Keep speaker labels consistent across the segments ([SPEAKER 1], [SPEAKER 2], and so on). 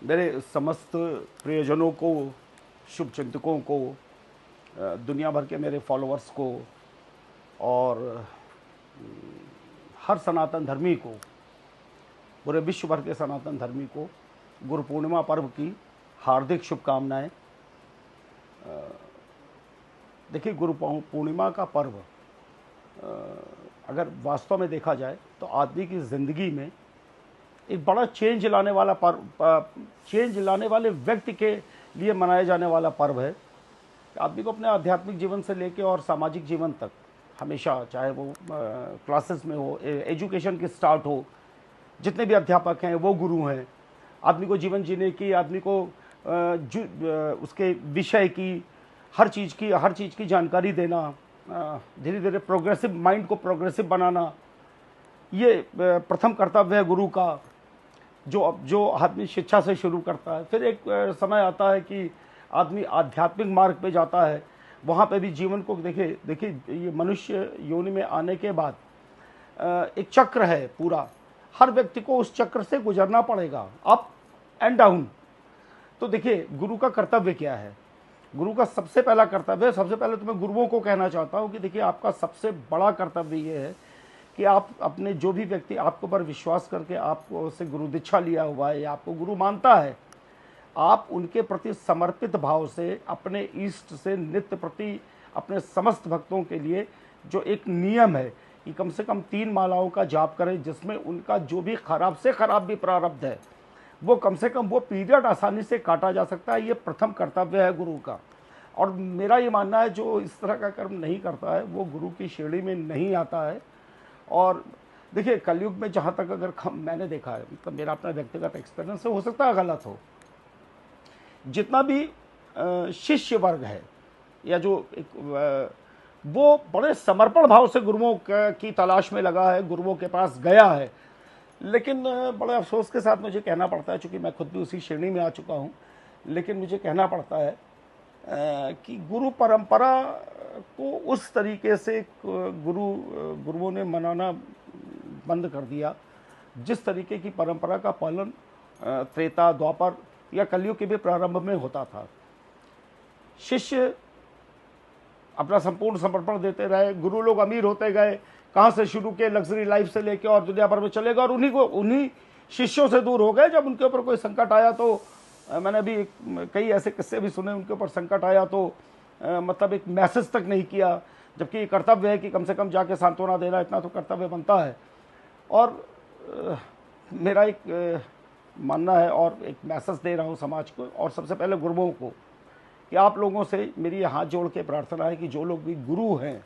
[SPEAKER 1] मेरे समस्त प्रियजनों को, शुभचिंतकों को, दुनिया भर के मेरे फॉलोअर्स को और हर सनातन धर्मी को, पूरे विश्व भर के सनातन धर्मी को गुरु पूर्णिमा पर्व की हार्दिक शुभकामनाएं। देखिए, गुरु पूर्णिमा का पर्व अगर वास्तव में देखा जाए तो आदमी की ज़िंदगी में एक बड़ा चेंज लाने वाला पर्व, चेंज लाने वाले व्यक्ति के लिए मनाया जाने वाला पर्व है। आदमी को अपने आध्यात्मिक जीवन से लेकर और सामाजिक जीवन तक हमेशा, चाहे वो क्लासेस में हो, एजुकेशन की स्टार्ट हो, जितने भी अध्यापक हैं वो गुरु हैं। आदमी को जीवन जीने की, आदमी को उसके विषय की, हर चीज़ की जानकारी देना, धीरे धीरे प्रोग्रेसिव माइंड को प्रोग्रेसिव बनाना, ये प्रथम कर्तव्य है गुरु का, जो आदमी शिक्षा से शुरू करता है। फिर एक समय आता है कि आदमी आध्यात्मिक मार्ग पे जाता है, वहाँ पे भी जीवन को देखिए ये मनुष्य योनि में आने के बाद एक चक्र है पूरा, हर व्यक्ति को उस चक्र से गुजरना पड़ेगा, अप एंड डाउन। तो देखिए, गुरु का कर्तव्य क्या है? गुरु का सबसे पहला कर्तव्य, सबसे पहले तो मैं गुरुओं को कहना चाहता हूँ कि देखिए, आपका सबसे बड़ा कर्तव्य ये है कि आप अपने, जो भी व्यक्ति आपके ऊपर विश्वास करके आपको से गुरु दीक्षा लिया हुआ है या आपको गुरु मानता है, आप उनके प्रति समर्पित भाव से, अपने इष्ट से नित्य प्रति, अपने समस्त भक्तों के लिए जो एक नियम है कि कम से कम 3 मालाओं का जाप करें, जिसमें उनका जो भी खराब से खराब भी प्रारब्ध है वो कम से कम वो पीरियड आसानी से काटा जा सकता है। ये प्रथम कर्तव्य है गुरु का। और मेरा ये मानना है, जो इस तरह का कर्म नहीं करता है वो गुरु की श्रेणी में नहीं आता है। और देखिए, कलयुग में जहाँ तक अगर मैंने देखा है, मतलब मेरा अपना व्यक्तिगत एक्सपीरियंस है, हो सकता है गलत हो, जितना भी शिष्य वर्ग है या जो एक वो बड़े समर्पण भाव से गुरुओं की तलाश में लगा है, गुरुओं के पास गया है। लेकिन बड़े अफसोस के साथ मुझे कहना पड़ता है, चूँकि मैं खुद भी उसी श्रेणी में आ चुका हूँ, लेकिन मुझे कहना पड़ता है कि गुरु परंपरा को उस तरीके से गुरुओं ने मनाना बंद कर दिया, जिस तरीके की परंपरा का पालन त्रेता, द्वापर या कलयुग के भी प्रारंभ में होता था। शिष्य अपना संपूर्ण समर्पण देते रहे, गुरु लोग अमीर होते गए, कहाँ से शुरू के लग्जरी लाइफ से लेके और दुनिया भर में चले गए, और उन्हीं शिष्यों से दूर हो गए। जब उनके ऊपर कोई संकट आया तो मैंने अभी कई ऐसे किस्से भी सुने, उनके ऊपर संकट आया तो मतलब एक मैसेज तक नहीं किया, जबकि ये कर्तव्य है कि कम से कम जाके सांत्वना देना, इतना तो कर्तव्य बनता है। और मेरा एक मानना है और एक मैसेज दे रहा हूँ समाज को, और सबसे पहले गुरुओं को, कि आप लोगों से मेरी हाथ जोड़ के प्रार्थना है कि जो लोग भी गुरु हैं,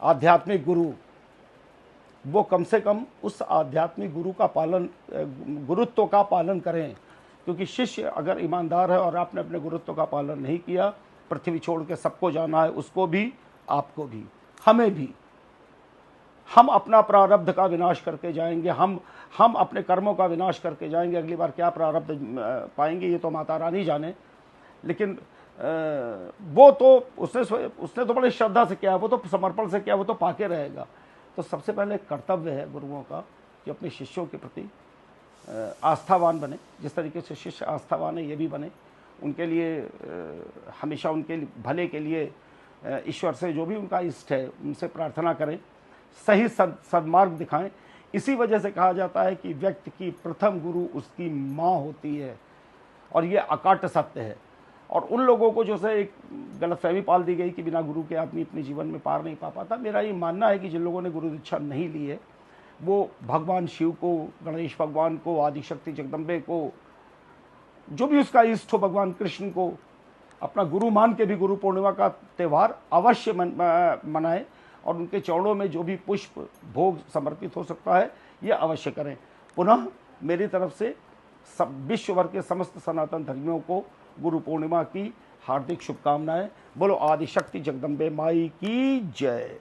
[SPEAKER 1] आध्यात्मिक गुरु, वो कम से कम उस आध्यात्मिक गुरु का पालन, गुरुत्व का पालन करें। क्योंकि शिष्य अगर ईमानदार है और आपने अपने गुरुत्व का पालन नहीं किया, पृथ्वी छोड़ के सबको जाना है, उसको भी, आपको भी, हमें भी। हम अपना प्रारब्ध का विनाश करके जाएंगे, हम अपने कर्मों का विनाश करके जाएंगे। अगली बार क्या प्रारब्ध पाएंगे ये तो माता रानी जाने। लेकिन वो तो उसने तो बड़ी श्रद्धा से किया, वो तो समर्पण से किया, वो तो पाके रहेगा। तो सबसे पहले कर्तव्य है गुरुओं का कि अपने शिष्यों के प्रति आस्थावान बने। जिस तरीके से शिष्य आस्थावान है, ये भी बने, उनके लिए हमेशा उनके भले के लिए ईश्वर से जो भी उनका इष्ट है उनसे प्रार्थना करें, सही सद्मार्ग दिखाएं। इसी वजह से कहा जाता है कि व्यक्ति की प्रथम गुरु उसकी माँ होती है, और ये अकाट्य सत्य है। और उन लोगों को जो से एक गलतफहमी पाल दी गई कि बिना गुरु के आदमी अपने जीवन में पार नहीं पा पाता, मेरा ये मानना है कि जिन लोगों ने गुरु दीक्षा नहीं ली है वो भगवान शिव को, गणेश भगवान को, आदिशक्ति जगदम्बे को, जो भी उसका इष्ट हो, भगवान कृष्ण को अपना गुरु मान के भी गुरु पूर्णिमा का त्यौहार अवश्य मनाएं, और उनके चरणों में जो भी पुष्प भोग समर्पित हो सकता है ये अवश्य करें। पुनः मेरी तरफ से सब विश्व भर के समस्त सनातन धर्मियों को गुरु पूर्णिमा की हार्दिक शुभकामनाएं। बोलो आदिशक्ति जगदम्बे माई की जय।